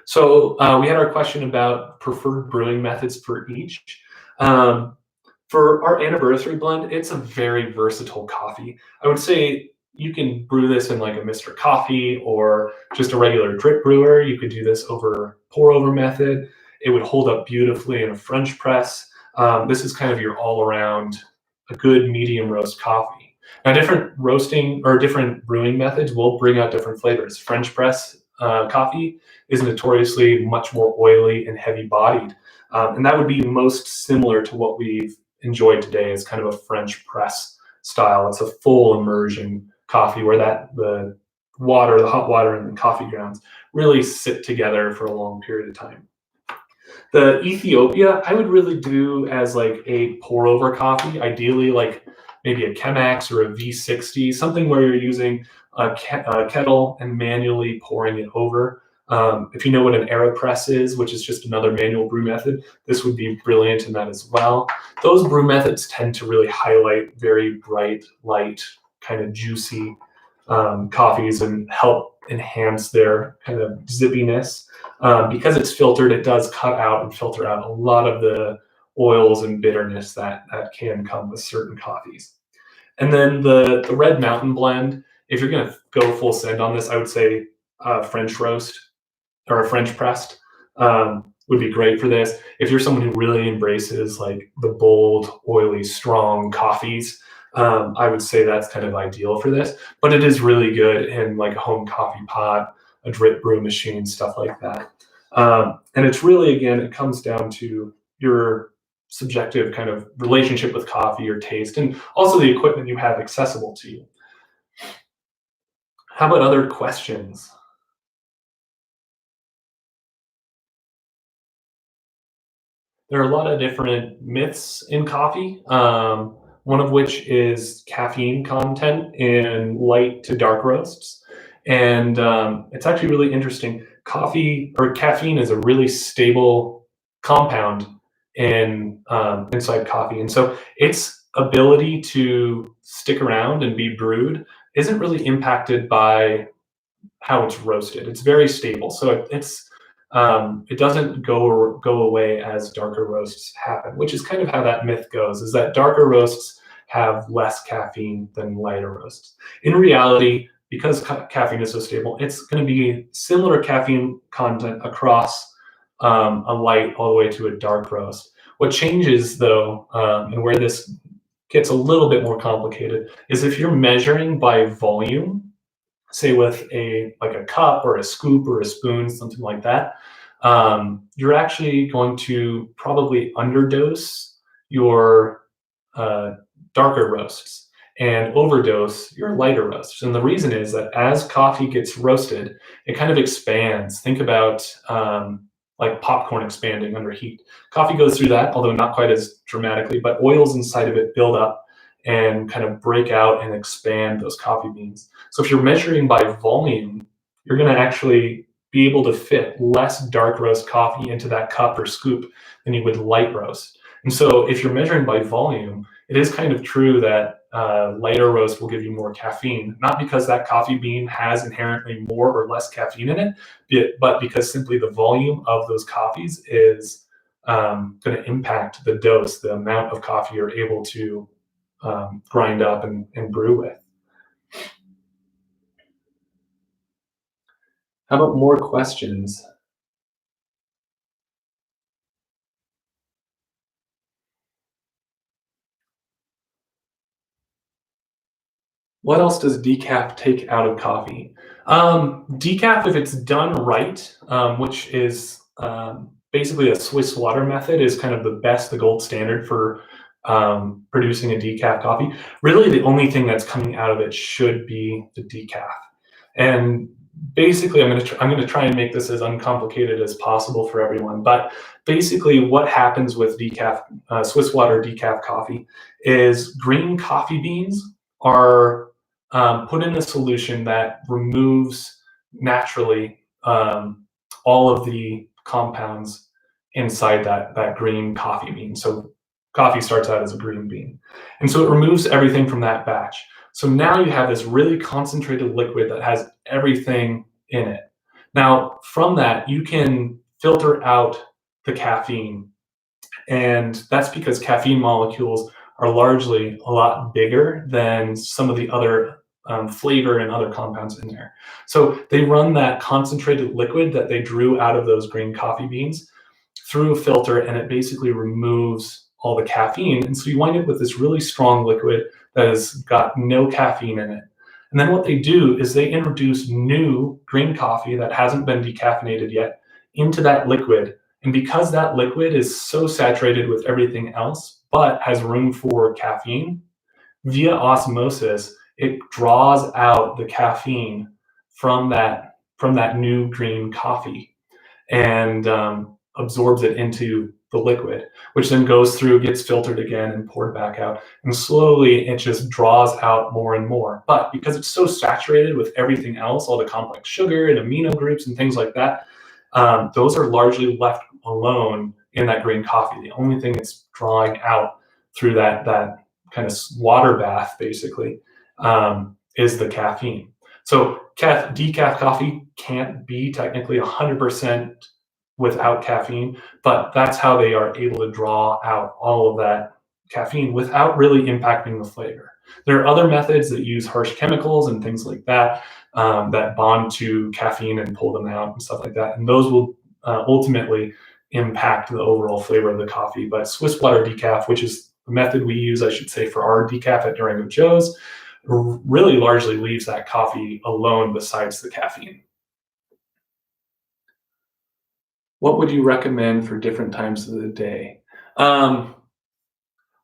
So we had our question about preferred brewing methods for each. For our anniversary blend, it's a very versatile coffee. I would say you can brew this in like a Mr. Coffee or just a regular drip brewer. You could do this over pour over method. It would hold up beautifully in a French press. This is kind of your all around a good medium roast coffee. Now, different roasting or different brewing methods will bring out different flavors. French press coffee is notoriously much more oily and heavy bodied. And that would be most similar to what we've enjoyed today, as kind of a French press style. It's a full immersion coffee where the hot water and the coffee grounds really sit together for a long period of time. The Ethiopia, I would really do as like a pour over coffee, ideally like maybe a Chemex or a V60, something where you're using a kettle and manually pouring it over. If you know what an AeroPress is, which is just another manual brew method, this would be brilliant in that as well. Those brew methods tend to really highlight very bright, light, kind of juicy coffees and help enhance their kind of zippiness. Because it's filtered, it does cut out and filter out a lot of the oils and bitterness that can come with certain coffees. And then the Red Mountain blend, if you're going to go full send on this, I would say French roast or a French pressed would be great for this. If you're someone who really embraces like the bold, oily, strong coffees, I would say that's kind of ideal for this. But it is really good in like a home coffee pot, a drip brew machine, stuff like that. And it's really, again, it comes down to your subjective kind of relationship with coffee or taste, and also the equipment you have accessible to you. How about other questions? There are a lot of different myths in coffee, one of which is caffeine content in light to dark roasts. And it's actually really interesting. Coffee or caffeine is a really stable compound inside coffee. And so its ability to stick around and be brewed isn't really impacted by how it's roasted. It's very stable. So it doesn't go away as darker roasts happen, which is kind of how that myth goes, is that darker roasts have less caffeine than lighter roasts. In reality, because caffeine is so stable, it's going to be similar caffeine content across a light all the way to a dark roast. What changes, though, and where this gets a little bit more complicated, is if you're measuring by volume, say with a cup or a scoop or a spoon, something like that, you're actually going to probably underdose your darker roasts and overdose your lighter roasts. And the reason is that as coffee gets roasted, it kind of expands. Think about like popcorn expanding under heat. Coffee goes through that, although not quite as dramatically, but oils inside of it build up and kind of break out and expand those coffee beans. So if you're measuring by volume, you're going to actually be able to fit less dark roast coffee into that cup or scoop than you would light roast. And so if you're measuring by volume, it is kind of true that lighter roast will give you more caffeine, not because that coffee bean has inherently more or less caffeine in it, but because simply the volume of those coffees is going to impact the dose, the amount of coffee you're able to grind up and brew with. How about more questions? What else does decaf take out of coffee? Decaf, if it's done right, which is basically a Swiss water method, is kind of the best, the gold standard for producing a decaf coffee. Really, the only thing that's coming out of it should be the decaf. And basically, I'm gonna try and make this as uncomplicated as possible for everyone. But basically, what happens with decaf, Swiss water decaf coffee, is green coffee beans are put in a solution that removes naturally all of the compounds inside that green coffee bean. So coffee starts out as a green bean. And so it removes everything from that batch. So now you have this really concentrated liquid that has everything in it. Now, from that, you can filter out the caffeine. And that's because caffeine molecules are largely a lot bigger than some of the other flavor and other compounds in there. So they run that concentrated liquid that they drew out of those green coffee beans through a filter, and it basically removes all the caffeine. And so you wind up with this really strong liquid that has got no caffeine in it. And then what they do is they introduce new green coffee that hasn't been decaffeinated yet into that liquid. And because that liquid is so saturated with everything else, but has room for caffeine, via osmosis, it draws out the caffeine from that new green coffee and absorbs it into the liquid, which then goes through, gets filtered again, and poured back out. And slowly it just draws out more and more. But because it's so saturated with everything else, all the complex sugar and amino groups and things like that, those are largely left alone in that green coffee. The only thing it's drawing out through that kind of water bath, basically, is the caffeine. So decaf coffee can't be technically 100% without caffeine, but that's how they are able to draw out all of that caffeine without really impacting the flavor. There are other methods that use harsh chemicals and things like that that bond to caffeine and pull them out and stuff like that, and those will ultimately impact the overall flavor of the coffee. But Swiss water decaf, which is the method we use, I should say, for our decaf at Durango Joes, really largely leaves that coffee alone besides the caffeine. What would you recommend for different times of the day? Um,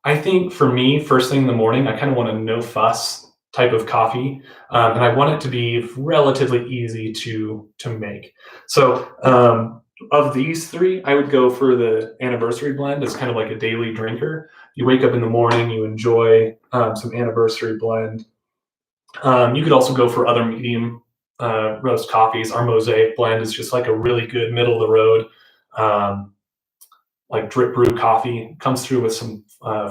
I think for me, first thing in the morning, I kind of want a no fuss type of coffee, and I want it to be relatively easy to make. So of these three, I would go for the anniversary blend as kind of like a daily drinker. You wake up in the morning, you enjoy some anniversary blend. You could also go for other medium roast coffees. Our mosaic blend is just like a really good middle of the road, um, like drip brew coffee. Comes through with some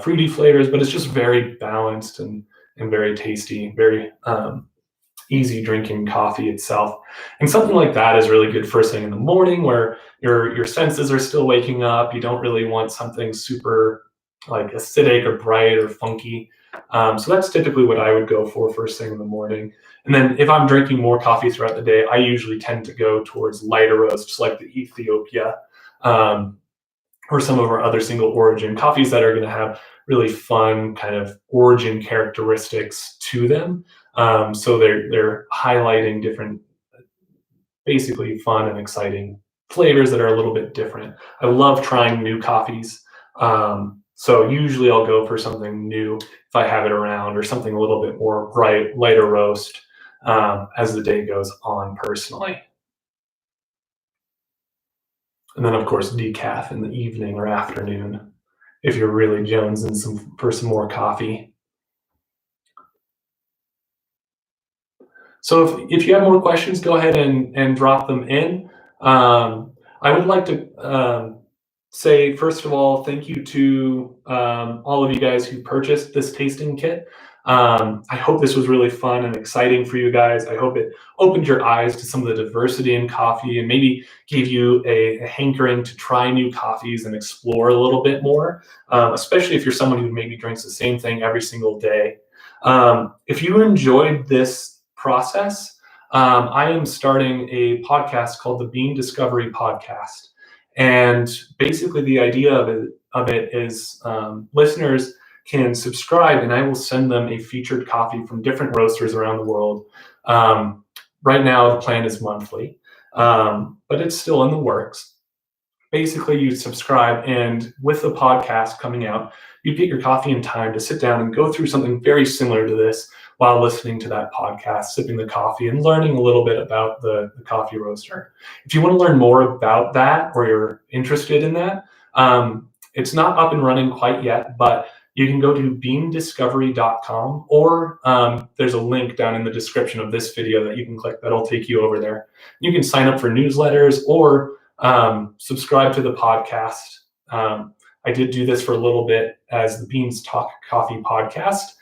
fruity flavors, but it's just very balanced and very tasty, very easy drinking coffee itself. And something like that is really good first thing in the morning, where your senses are still waking up. You don't really want something super like acidic or bright or funky. So that's typically what I would go for first thing in the morning. And then if I'm drinking more coffee throughout the day, I usually tend to go towards lighter roasts like the Ethiopia, or some of our other single origin coffees that are going to have really fun kind of origin characteristics to them. So they're highlighting different, basically fun and exciting flavors that are a little bit different. I love trying new coffees. So usually I'll go for something new if I have it around, or something a little bit more bright, lighter roast as the day goes on personally. And then of course decaf in the evening or afternoon if you're really jonesing for some more coffee. So if you have more questions, go ahead and drop them in. I would like to say, first of all, thank you to all of you guys who purchased this tasting kit. I hope this was really fun and exciting for you guys. I hope it opened your eyes to some of the diversity in coffee and maybe gave you a hankering to try new coffees and explore a little bit more, especially if you're someone who maybe drinks the same thing every single day. If you enjoyed this process, I am starting a podcast called the Bean Discovery Podcast. And basically the idea of it is listeners can subscribe and I will send them a featured coffee from different roasters around the world. Right now the plan is monthly, but it's still in the works. Basically you subscribe, and with the podcast coming out, you get your coffee in time to sit down and go through something very similar to this while listening to that podcast, sipping the coffee and learning a little bit about the coffee roaster. If you want to learn more about that or you're interested in that, it's not up and running quite yet, but you can go to beandiscovery.com, or there's a link down in the description of this video that you can click that'll take you over there. You can sign up for newsletters or subscribe to the podcast. I did do this for a little bit as the Beans Talk Coffee podcast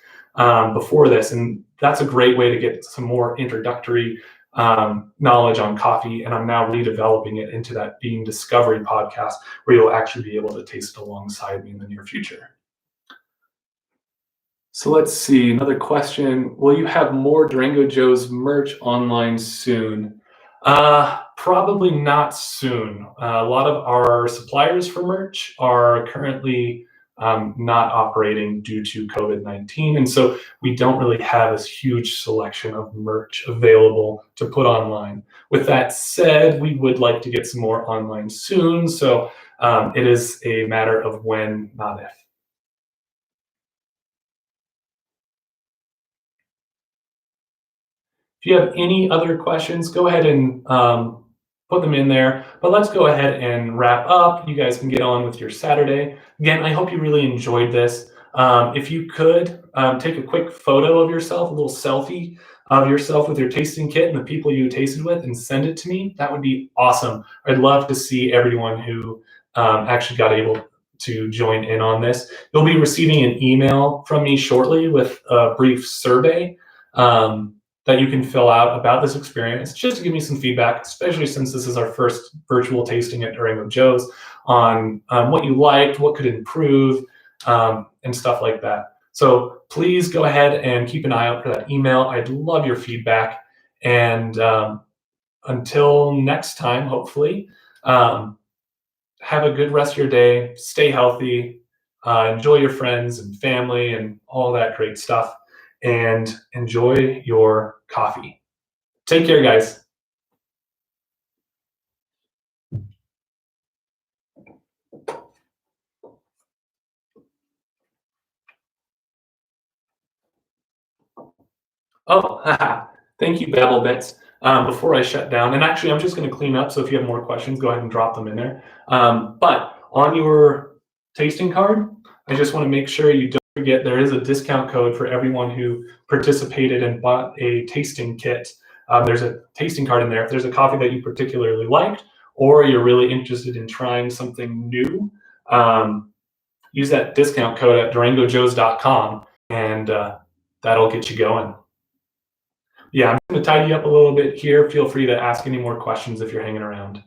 before this, and that's a great way to get some more introductory knowledge on coffee, and I'm now redeveloping it into that Bean Discovery podcast where you'll actually be able to taste it alongside me in the near future. So let's see, another question. Will you have more Durango Joes merch online soon? Probably not soon. A lot of our suppliers for merch are currently not operating due to COVID-19. And so we don't really have this huge selection of merch available to put online. With that said, we would like to get some more online soon. So it is a matter of when, not if. If you have any other questions, go ahead and put them in there. But let's go ahead and wrap up. You guys can get on with your Saturday. Again, I hope you really enjoyed this. If you could take a quick photo of yourself, a little selfie of yourself with your tasting kit and the people you tasted with, and send it to me, that would be awesome. I'd love to see everyone who actually got able to join in on this. You'll be receiving an email from me shortly with a brief survey that you can fill out about this experience, just to give me some feedback, especially since this is our first virtual tasting at Durango Joes, on what you liked, what could improve, and stuff like that. So please go ahead and keep an eye out for that email. I'd love your feedback. And until next time, hopefully, have a good rest of your day, stay healthy, enjoy your friends and family and all that great stuff, and enjoy your coffee. Take care, guys. Oh, thank you, Babel Bits. Before I shut down, and actually I'm just going to clean up, so if you have more questions, go ahead and drop them in there. But on your tasting card, I just want to make sure you don't forget there is a discount code for everyone who participated and bought a tasting kit. There's a tasting card in there. If there's a coffee that you particularly liked, or you're really interested in trying something new, use that discount code at durangojoes.com, and that'll get you going. Yeah, I'm going to tidy up a little bit here. Feel free to ask any more questions if you're hanging around.